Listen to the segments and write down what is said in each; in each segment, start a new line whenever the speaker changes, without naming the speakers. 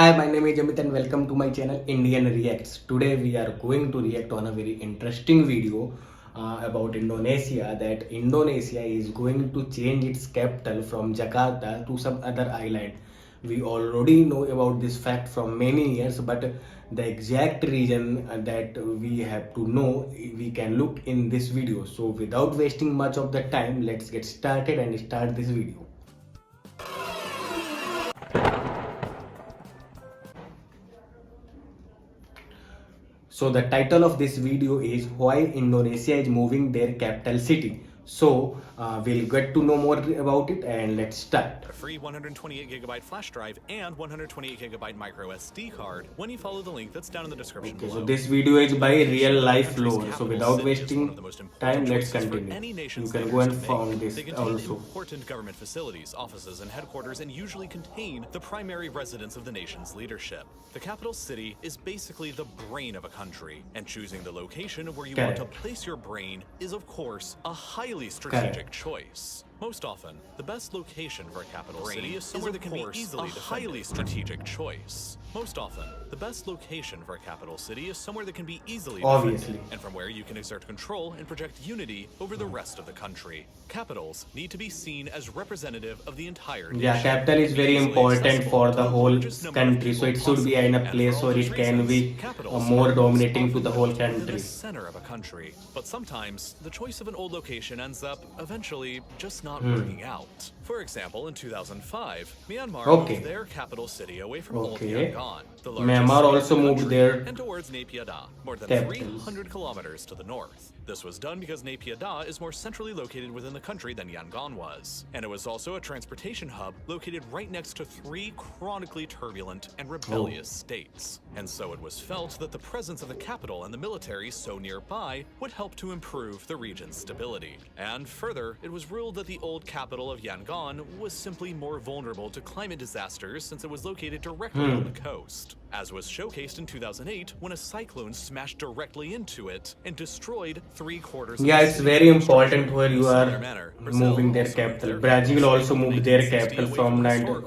Hi, my name is Amit and welcome to my channel Indian Reacts. Today we are going to react on a very interesting video about Indonesia, that Indonesia is going to change its capital from Jakarta to some other island. We already know about this fact from many years, but the exact reason that we have to know, we can look in this video. So without wasting much of the time, let's get started and start this video. So the title of this video is Why Indonesia is Moving Their Capital City. So we'll get to know more about it and let's start.
A free 128GB flash drive and 128GB micro SD card when you follow the link that's down in the description below.
So this video is by real life lore. So without wasting time, let's continue. You can go and find this also.
Important government facilities, offices, and headquarters, and usually contain the primary residence of the nation's leadership. The capital city is basically the brain of a country, and choosing the location of where you want to place your brain is, of course, a highly strategic choice. Most often, the best location for a capital city is somewhere that can be easily defended. Highly strategic choice. Most often, the best location for a capital city is somewhere that can be easily defended, and from where you can exert control and project unity over the rest of the country. Capitals need to be seen as representative of the entire nation.
Yeah, capital is very important for the whole country, so it should be in a place where it can be more dominating to the whole country.
The center of a country, but sometimes the choice of an old location ends up eventually just not working out. For example, in 2005, Myanmar moved their capital city away from old Yangon, the largest
Myanmar also moved there
and towards Nay Pyi Da, more than 300 kilometers to the north. This was done because Nay Pyi Da is more centrally located within the country than Yangon was, and it was also a transportation hub located right next to three chronically turbulent and rebellious states. And so it was felt that the presence of the capital and the military so nearby would help to improve the region's stability. And further, it was ruled that the old capital of Yangon was simply more vulnerable to climate disasters since it was located directly on the coast, as was showcased in 2008 when a cyclone smashed directly into it and destroyed 3/4 of the
it's very important where you are moving their capital. Brazil also moved their capital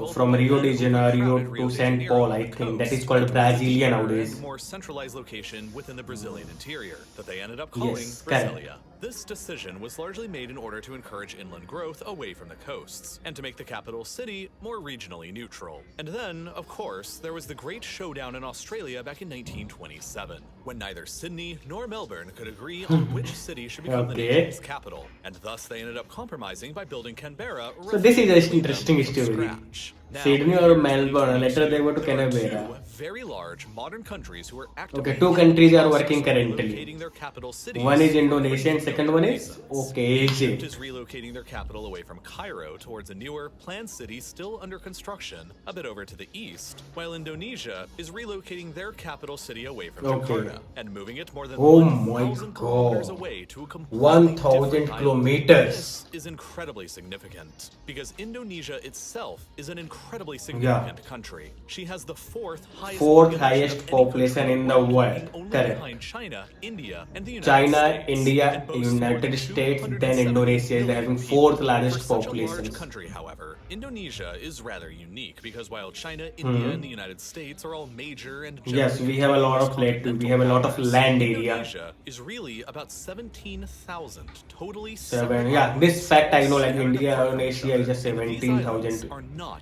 from Rio de Janeiro to St. Paul, I think. That is called Brasilia nowadays.
More centralized location within the Brazilian interior that they ended up calling Brasilia. This decision was largely made in order to encourage inland growth away from the coasts and to make the capital city more regionally neutral. And then, of course, there was the Great Showdown in Australia back in 1927, when neither Sydney nor Melbourne could agree on which city should become the nation's capital, and thus they ended up compromising by building Canberra.
So this is an interesting story. Sydney or Melbourne, later they were to Canberra.
Very large modern countries who are actively
two countries are working currently.
Their capital cities.
One is Indonesia and second one is
Egypt is relocating their capital away from Cairo towards a newer planned city still under construction a bit over to the east, while Indonesia is relocating their capital city away from Jakarta and moving it more than 1,000 kilometers away to a completely
1,000 kilometers.
This is incredibly significant because Indonesia itself is an incredibly significant country. She has the fourth highest population in the world. Correct.
Behind
China, India, and the
United States, then Indonesia is having fourth largest population.
Country, however, Indonesia is rather unique because while China, India, and the United States are all major and
we have a lot of land area.
Indonesia is really about 17,000 totally
this fact I know, like Indonesia is a 17,000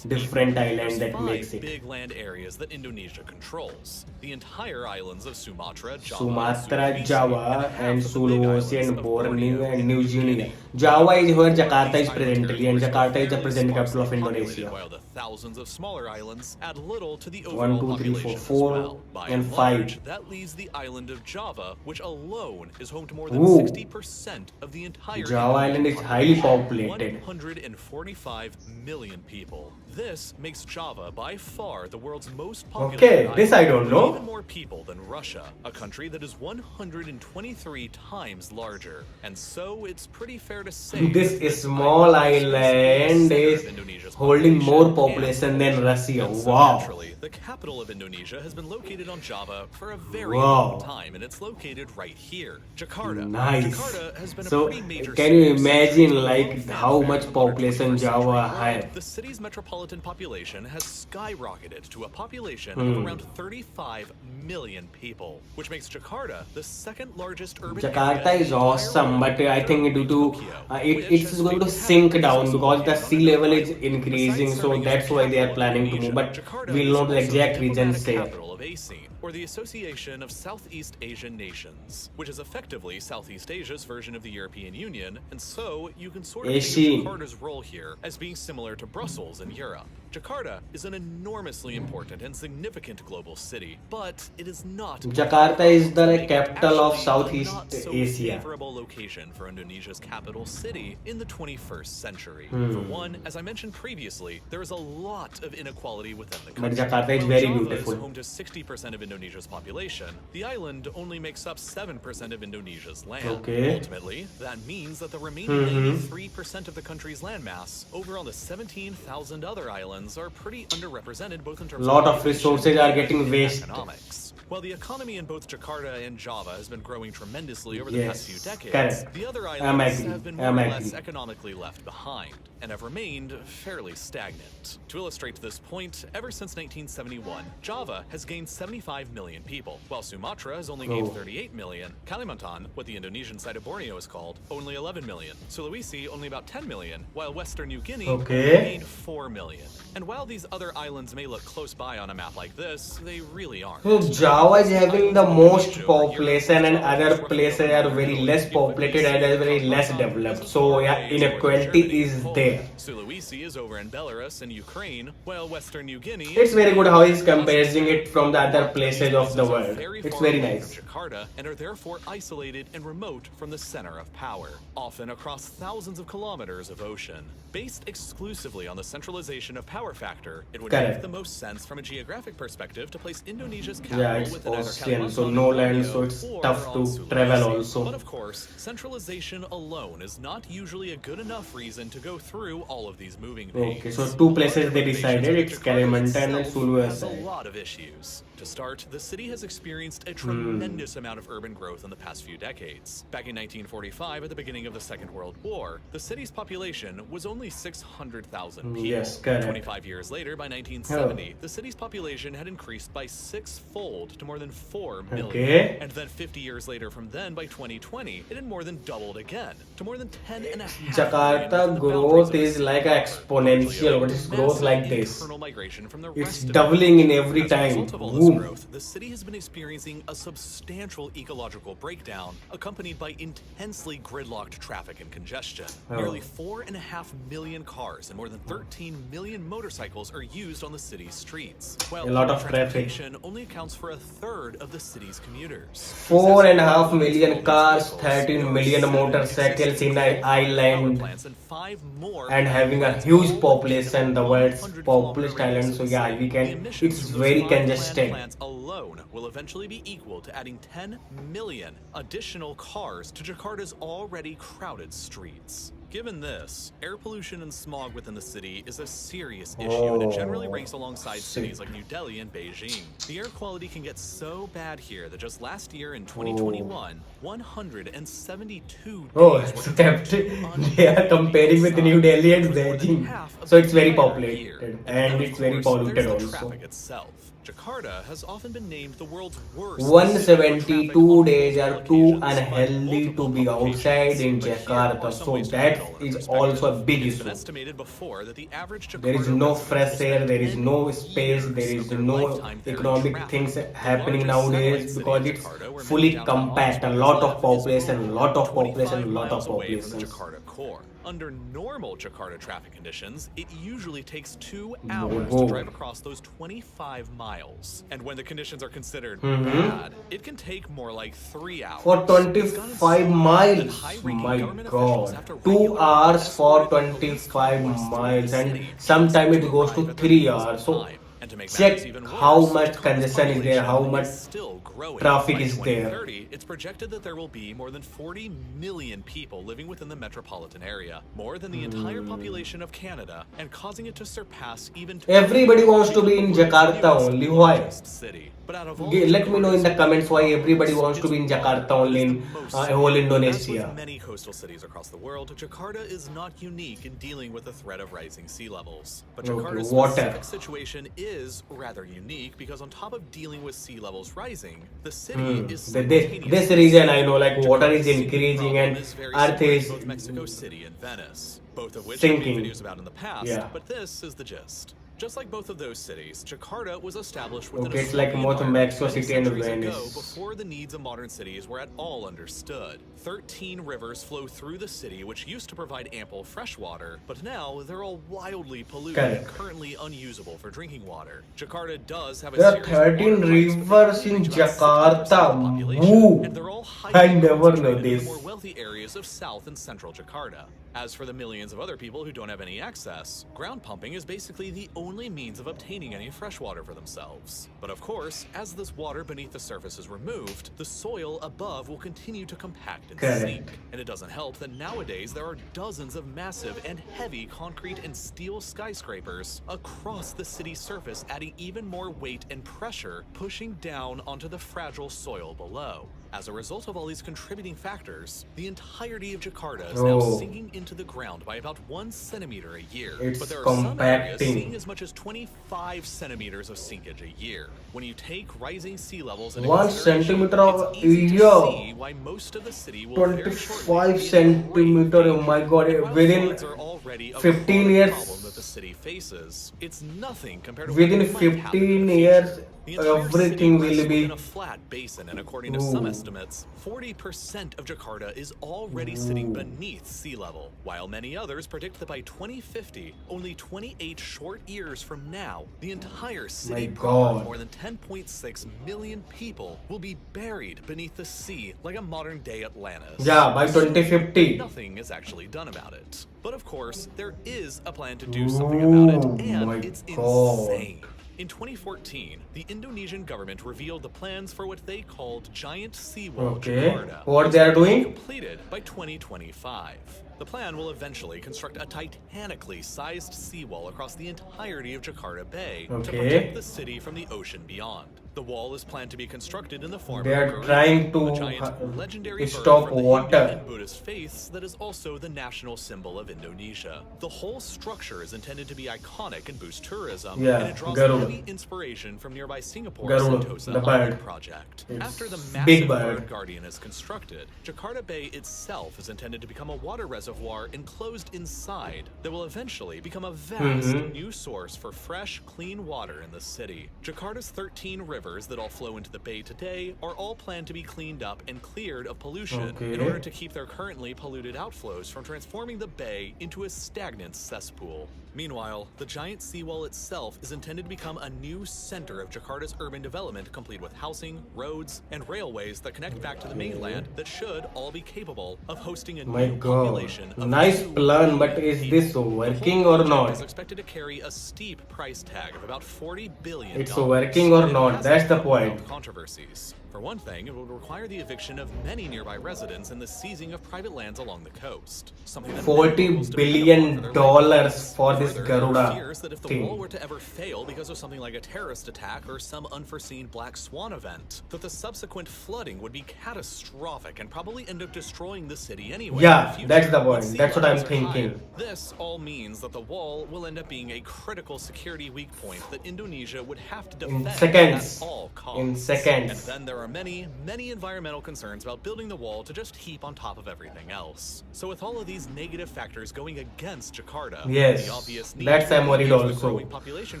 different island that makes it.
Big land areas that Indonesia controls. The entire islands of Sumatra,
Java, and Sulawesi and Borneo and New Guinea. Java is where Jakarta is presently, and Jakarta is the present capital of Indonesia.
While the thousands of smaller islands add little to the
overall 1, 2, 3, 4, 4 and 5.
That leaves the island of Java, which alone is home to more than 60% of the entire
Java island is highly populated.
145 million people. This makes Java by far the world's most populated
this I don't know.
Even more people than Russia, a country that is 123 times larger. And so it's pretty fair to say
this small island is holding more population than Russia. Wow.
The capital of Indonesia has been located on Java for a very long
Wow.
time, and it's located right here, Jakarta.
Nice.
Jakarta has been a
So,
pretty major
can you
city
imagine
since
like
the
how
fanfare
much
of the modern
population
21st
Java
century world.
have?
The city's metropolitan population has skyrocketed to a population
Hmm.
of around 35 million people, which makes Jakarta the second largest urban
Jakarta
area in
is
the entire
awesome,
world,
but I
after
think
only
due to
Tokyo,
it,
which
it's
has
going to
been
sink
categorized
down
as
because the
located on
sea
a known
level is
island.
increasing,
Besides
so
serving as
that's
the
why they are
capital of
planning to move.
Indonesia,
But
Jakarta
we'll
is
know the
also
exact
the
regions
diplomatic
there.
capital of ASEAN, or the Association of Southeast Asian Nations, which is effectively Southeast Asia's version of the European Union, and so you can sort of think
ASEAN.
of Jakarta's role here as being similar to Brussels in Europe. Jakarta is an enormously important and significant global city, but it is not.
Jakarta is the
Make it
capital of
actually a
Southeast
not so
Asia.
favorable location for Indonesia's capital city in the 21st century.
Hmm.
For one, as I mentioned previously, there is a lot of inequality within the
But
country.
Jakarta is
While
very
Java
beautiful.
is home to 60% of Indonesia's population, the island only makes up 7% of Indonesia's land.
Okay.
Ultimately, that means that the remaining
Mhm.
93% of the country's landmass, over on the 17,000 other islands, are pretty underrepresented both in terms
Lot of
population
resources are
and
getting
in
wasted.
economics. While the economy in both Jakarta and Java has been growing tremendously over the
Yes,
past few decades,
correct.
the other
I'm
islands
agree.
have been more
I'm
or less
agree.
economically left behind and have remained fairly stagnant. To illustrate this point, ever since 1971, Java has gained 75 million people, while Sumatra has only gained
Oh.
38 million, Kalimantan, what the Indonesian side of Borneo is called, only 11 million, Sulawesi only about 10 million, while Western New Guinea
Okay.
only gained 4 million. And while these other islands may look close by on a map like this, they really aren't.
So Java is having the most
Indonesia,
population, and
Java
other
is roughly
places
over
are
100
very
million.
less
If we
populated
see
and are very less
Kutumbakam
developed.
is
So
far
yeah,
away north of
inequality
Germany
is
and Poland.
there.
Sulawesi is over in Belarus and Ukraine, while Western New Guinea.
It's very good how he's
is
comparing it from the other
But
places
these
of the
places are
world.
very
It's
far
very
away
nice.
from Jakarta and are therefore isolated and remote from the center of power, often across thousands of kilometers of ocean. Based exclusively on the centralization of power factor, it would
Correct.
make the most sense from a geographic perspective to place Indonesia's
Yeah,
capital
it's
within either
ocean, so
Kalimantan
no
or
land,
Borneo
so it's
or
tough
on
to
Sulawesi.
travel also.
But of course, centralization alone is not usually a good enough reason to go through all of these moving pains.
Okay, so two places they
Motivations
decided,
are that
it's
Jakarta
Kalimantan and
itself has a
Sulawesi.
lot of issues. To start, the city has experienced a tremendous amount of urban growth in the past few decades. Back in 1945, at the beginning of the Second World War, the city's population was only 600,000 people.
Yes, correct.
25 years later, by 1970, the city's population had increased by six-fold to more than 4 million.
Okay.
And then 50 years later from then, by 2020, it had more than doubled again to more than 10.5 million
Jakarta
within the boundaries
growth
of the
is
city
like
proper,
exponential, but
largely
it's
owing to
growth like
massive
this.
internal migration from the
It's
rest of
doubling in
Indonesia.
every
As a
time.
result of all
Boom.
this growth, the city has been experiencing a substantial ecological breakdown, accompanied by intensely gridlocked traffic and congestion.
Oh.
Nearly 4.5 million cars and more than 13 million motorcycles are used on the city's streets, while
A lot of
public
traffic.
transportation only accounts for a third of the city's commuters.
4.5 million
All these
cars,
vehicles,
13
there are
million
7
motorcycles
existing
in an
coal-fired power
island,
plants and 5 more
and having a
plants,
huge
all
population, the world's
100
populous
kilometer radius
island.
of
So
the
yeah,
city.
we
The
can.
emissions
It's
from those
very
5 planned
congested.
plants alone will eventually be equal to adding 10 million additional cars to Jakarta's already crowded streets. Given this, air pollution and smog within the city is a serious issue, and it generally ranks alongside cities like New Delhi and Beijing. The air quality can get so bad here that just last year in 2021, 172
Oh,
days were
so
devoted to
they are comparing with
outside,
New Delhi and
which was more than
Beijing.
half of
So
the
it's very
entire
populated
year.
and
then,
it's
of
very
course,
polluted
there's the
also.
traffic itself. Jakarta has often been named the world's worst
172 days are too
occasions, but
unhealthy to
multiple
be outside in
publications. But here
Jakarta.
are some
So
ways to
that
put it all in
is also a
perspective.
big
It's been
issue.
estimated before that the average
There is
Jakarta
no
resident
fresh
will
air,
spend
there is
10
no space, there
years
is
of their
no
lifetime there in
economic
traffic.
things
The
happening
largest satellite
nowadays
city
because
in
it's
Jakarta, where
fully
many downtown
compact. A
office
lot of
live, is
population,
over
lot of
25
population, lot of
miles away from the
populations.
Jakarta core. Under normal Jakarta traffic conditions, it usually takes 2 hours
Whoa.
to drive across those 25 miles. And when the conditions are considered
Mhm.
bad, it can take more like 3 hours.
For
It's gotten
25
so bad that
miles,
high-ranking
my
government officials
god,
have to
2
regularly
hours for
escort police
25
convoys through the
miles, and
city
sometimes
just
it goes to
arrive at their
3
vehicles on
hours. So
time. And to make
check
matters even
how
worse,
much
Jakarta's
congestion is there, how
population
much
is still growing.
traffic
By
is there.
2030, it's projected that there will be more than 40 million people living within the metropolitan area, more than the entire population of Canada, and causing it to surpass even
Everybody wants to be in
Toronto,
Jakarta
the
only.
newest
Why?
largest city. But out of all
Let me know in the
Jakarta's
comments why everybody wants to be in
it's
Jakarta
one
only
that
in
is the most
whole
secure. As
Indonesia.
with many coastal cities across the world, Jakarta is not unique in dealing with the threat of rising sea levels. But
Okay,
Jakarta's
water.
specific situation is rather unique because on top of dealing with sea levels rising, the city is simultaneously
This region I know, like water is
Jakarta's sinking
increasing
problem
and
is very
earth
similar to
is
both Mexico City and Venice, both of which I've made
sinking.
videos about in the past,
Yeah.
but this is the gist. Just like both of those cities, Jakarta was established within
Okay,
a
it's like
stormy
both
environment
Mexico
many
City and
centuries ago,
Venice.
before the needs of modern cities were at all understood. 13 rivers flow through the city, which used to provide ample fresh water, but now they're all wildly polluted and
Correct.
currently unusable for drinking water. Jakarta does have a
There are
series of water
13
rights, but they
rivers
only
in
reach about 60% of the
Jakarta.
population,
Woo!
and they're all
I
highly
never know
concentrated in the
this.
more wealthy areas of South and Central Jakarta. As for the millions of other people who don't have any access, ground pumping is basically the only means of obtaining any fresh water for themselves. But of course, as this water beneath the surface is removed, the soil above will continue to compact and
Correct.
sink. And it doesn't help that nowadays there are dozens of massive and heavy concrete and steel skyscrapers across the city's surface, adding even more weight and pressure, pushing down onto the fragile soil below. As a result of all these contributing factors, the entirety of Jakarta is now
Oh.
sinking into the ground by about 1 centimeter a year.
It's
But there are some areas
compacting.
seeing as much as 25 centimeters of sinkage a year. When you take rising sea levels into
1
consideration,
centimeter of
it's easy
year.
to see why most of the city will very shortly
25
be in
centimeter.
great
Oh my god,
and while
within
floods are already a
15
chronic
years.
problem that the city faces, it's nothing compared to
Within
what might happen in
15
the
years,
future. The entire
everything
city
will
rests
be.
within a flat basin, and according to some
Ooh.
estimates, 40% of Jakarta is already sitting beneath sea level, while many others predict that by 2050, only 28 short years from now, the entire city
My
proper,
God.
more than 10.6 million people, will be buried beneath the sea like a modern-day Atlantis.
Yeah, by 2050.
Nothing is actually done about it. But of course, there is a plan to do something about it,
Oh my
and it's
God.
insane. In 2014, the Indonesian government revealed the plans for what they called Giant Seawall
Okay.
Jakarta.
What they are doing?
Completed by 2025. The plan will eventually construct a titanically sized seawall across the entirety of Jakarta Bay to
Okay.
protect the city from the ocean beyond. The wall is planned to be constructed in the form
They
of
are
a gorilla,
trying to
a giant legendary bird
stop
from the
water.
Hindu and Buddhist faiths that is also the national symbol of Indonesia. The whole structure is intended to be iconic and boost tourism,
Yeah,
and it draws
Garuda.
heavy inspiration from nearby Singapore's
Garuda,
Sentosa
the
Island
bird.
project.
It's
After the
big
massive
bird.
guardian is constructed, Jakarta Bay itself is intended to become a water reservoir enclosed inside that will eventually become a vast new source for fresh, clean water in the city. Jakarta's 13 rivers that all flow into the bay today are all planned to be cleaned up and cleared of pollution in
Okay.
order to keep their currently polluted outflows from transforming the bay into a stagnant cesspool. Meanwhile, the giant seawall itself is intended to become a new center of Jakarta's urban development, complete with housing, roads, and railways that connect back to the mainland that should all be capable of hosting a
My
new
God.
population of
Nice
2
plan, but
million
is
people.
this
The whole
working or
project
not?
is expected to carry a steep price tag of about $40 billion.
It's working or
and it
not,
hasn't
that's the
come without
point.
Controversies. For one thing, it would require the eviction of many nearby residents and the seizing of private lands along the coast. Something that many
$40
locals depend
billion
upon for their livelihoods.
for this
Further, there are
Garuda
fears that if the
thing.
wall were to ever fail because of something like a terrorist attack or some unforeseen black swan event, that the subsequent flooding would be catastrophic and probably end up destroying the city anyway.
Yeah,
in the future,
that's the point.
when sea
That's what I'm
levels are
thinking.
higher. This all means that the wall will end up being a critical security weak point that Indonesia would have to defend
seconds.
at all costs.
In seconds.
And then there are many environmental concerns about building the wall to just heap on top of everything else. So with all of these negative factors going against Jakarta,
Yes,
the obvious need
that's
to
I'm worried
alleviate the
also.
growing population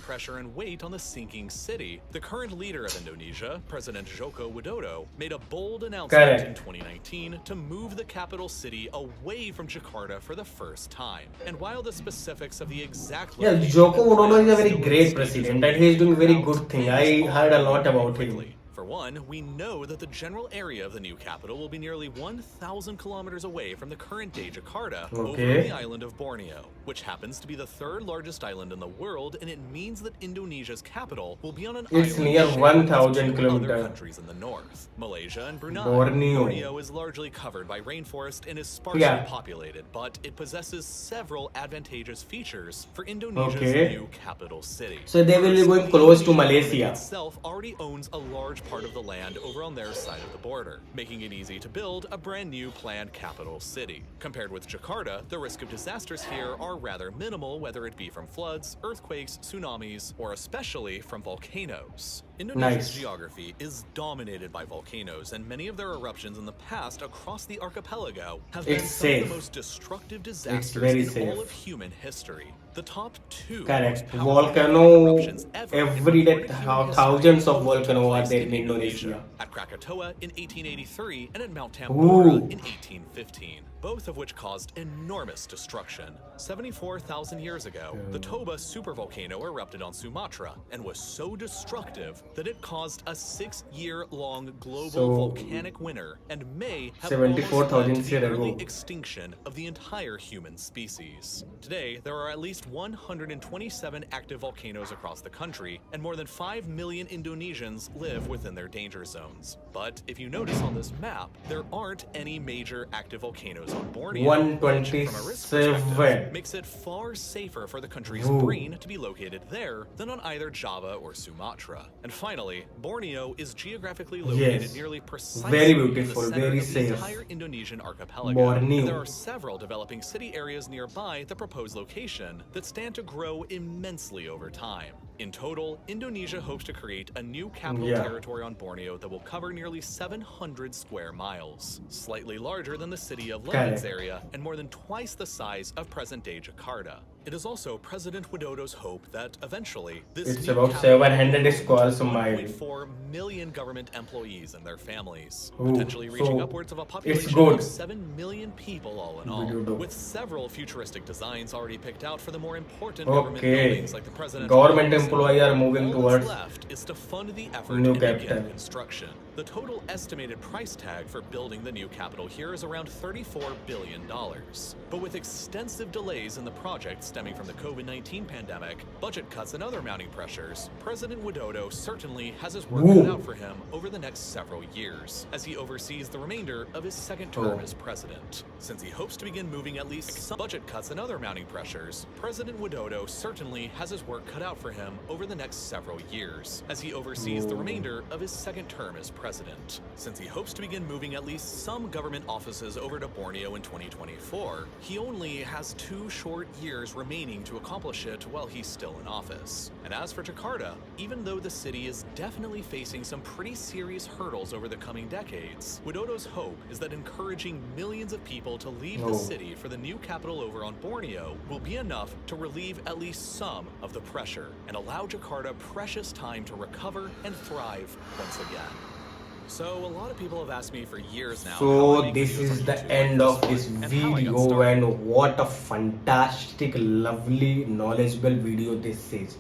pressure and weight on the sinking city, the current leader of Indonesia, President Joko Widodo, made a bold announcement
Correct.
in 2019 to move the capital city away from Jakarta for the first time. And while the specifics of the exact
Yeah,
location
Joko
and
Widodo is a
plan
very
still
great
in stages of
president and he is doing
being
very
worked
good
out,
thing.
things
I
are
heard a lot
moving
about him.
quickly. For one, we know that the general area of the new capital will be nearly 1,000 kilometers away from the current-day Jakarta, over
Okay.
the island of Borneo, which happens to be the third largest island in the world, and it means that Indonesia's capital will be on an
It's
island
near
shared
1,000
with two other
kilometer.
countries in the north, Malaysia and Brunei.
Borneo.
is largely covered by rainforest and is sparsely
Yeah.
populated, but it possesses several advantageous features for Indonesia's
Okay.
new capital city.
So they will be
First,
going
the
close to
Indonesian government
Malaysia.
itself already owns a large part of the land over on their side of the border, making it easy to build a brand new planned capital city. Compared with Jakarta, the risk of disasters here are rather minimal, whether it be from floods, earthquakes, tsunamis, or especially from volcanoes. Indonesia's
Nice.
geography is dominated by volcanoes, and many of their eruptions in the past across the archipelago have been
It's
some of
safe.
the most destructive disasters
very
in
safe.
all of human history. The top two
Correct.
most powerful
Volcano,
eruptions ever in
every day
recorded human history
thousands of
both took
volcanoes are
place
there
in
in Indonesia.
At Krakatoa in 1883 and at Mount Tambora
Ooh.
in 1815, both of which caused enormous destruction. 74,000 years ago, the Toba supervolcano erupted on Sumatra and was so destructive that it caused a 6-year-long global
So,
volcanic winter and may have
74,000
almost led to the
years
early
ago.
extinction of the entire human species. Today, there are at least 127 active volcanoes across the country, and more than 5 million Indonesians live within their danger zones. But if you notice on this map, there aren't any major active volcanoes on Borneo, which, from a risk perspective,
127.
makes it far safer for the country's
Ooh.
brain to be located there than on either Java or Sumatra. And finally, Borneo is geographically located
Yes.
nearly precisely
Very
in the
beautiful,
center
very
of the
safe.
entire Indonesian archipelago.
Borneo.
And there are several developing city areas nearby the proposed location that stand to grow immensely over time. In total, Indonesia hopes to create a new capital
Yeah.
territory on Borneo that will cover nearly 700 square miles, slightly larger than the city of Lemon's
Correct.
area and more than twice the size of present-day Jakarta. It is also President Widodo's hope that eventually this
It's
new
about
capital
700
will
square
host
miles.
1.4 million government employees and their families,
Ooh,
potentially reaching
so
upwards of a
it's
population
good.
of 7 million people all in all,
Widodo.
with several futuristic designs already picked out for the more important government
Okay.
buildings like the presidential
Government
office and
employees are
all.
moving
All
towards
that's left is to fund the effort
new
and begin
capital.
construction. The total estimated price tag for building the new capital here is around $34 billion. But with extensive delays in the project stemming from the COVID-19 pandemic, budget cuts and other mounting pressures, President Widodo certainly has his work
Ooh.
cut out for him over the next several years, as he oversees the remainder of his second term
Oh.
as president. Since he hopes to begin moving at least some budget cuts and other mounting pressures, President Widodo certainly has his work cut out for him over the next several years, as he oversees the remainder of his second term as president. Since he hopes to begin moving at least some government offices over to Borneo in 2024, he only has 2 short years remaining to accomplish it while he's still in office. And as for Jakarta, even though the city is definitely facing some pretty serious hurdles over the coming decades, Widodo's hope is that encouraging millions of people to leave the
Oh.
city for the new capital over on Borneo will be enough to relieve at least some of the pressure and allow Jakarta precious time to recover and thrive once again. So a lot of people have asked me for years now. how I
So
make
this
videos
is
on
the
YouTube
end
like
of
this
this
one, and how I got
video,
started.
and what a fantastic, lovely, knowledgeable video this is.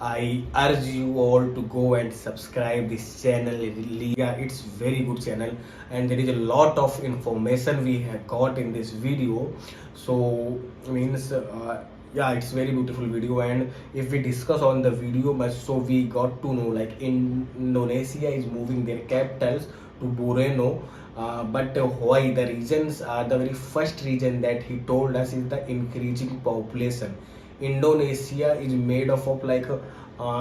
I urge you all to go and subscribe this channel. Yeah, it's very good channel, and there is a lot of information we have got in this video. So means yeah, it's very beautiful video, and if we discuss on the video much, so we got to know like Indonesia is moving their capitals to Borneo. But why? The reasons are, the very first reason that he told us is the increasing population. Indonesia is made of like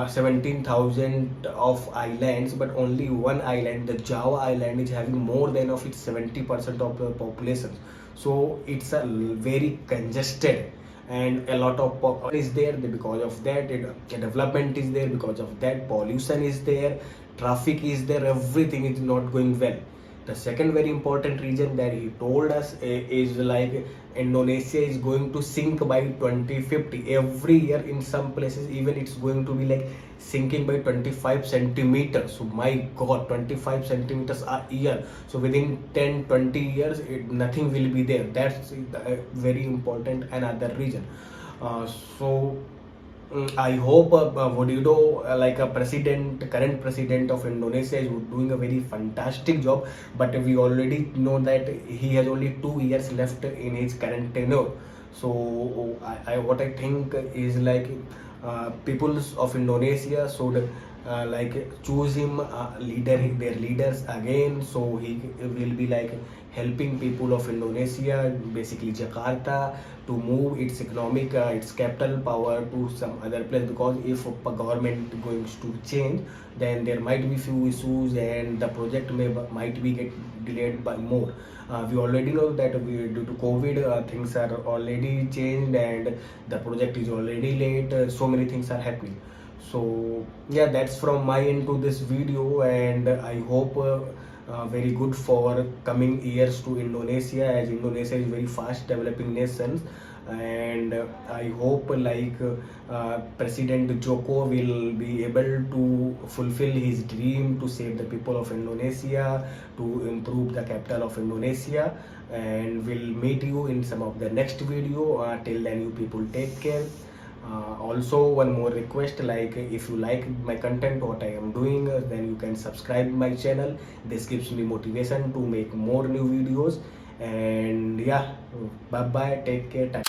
17,000 of islands, but only one island, the Java island, is having more than of its 70% of the population. So it's a very congested, and a lot of is there because of that. Development is there because of that. Pollution is there, traffic is there. Everything is not going well. The second very important reason that he told us is like Indonesia is going to sink by 2050. Every year in some places even it's going to be like sinking by 25 centimeters. So my god, 25 centimeters a year. So within 10-20 years nothing will be there. That's very important another reason. So I hope Widodo, like a current president of Indonesia, is doing a very fantastic job. But we already know that he has only 2 years left in his current tenure. So what I think is like peoples of Indonesia should like choose him their leaders again. So he will be like helping people of Indonesia, basically Jakarta, to move its economic, its capital power to some other place. Because if a government going to change, then there might be few issues and the project might be get delayed by more. We already know that due to COVID, things are already changed and the project is already late. So many things are happening. So yeah, that's from my end to this video, and I hope very good for coming years to Indonesia, as Indonesia is very fast developing nation. And I hope like President Joko will be able to fulfill his dream to save the people of Indonesia, to improve the capital of Indonesia. And we'll meet you in some of the next video. Till then, you people take care. Also, one more request, like if you like my content, what I am doing, then you can subscribe my channel. This gives me motivation to make more new videos. And yeah, bye bye, take care.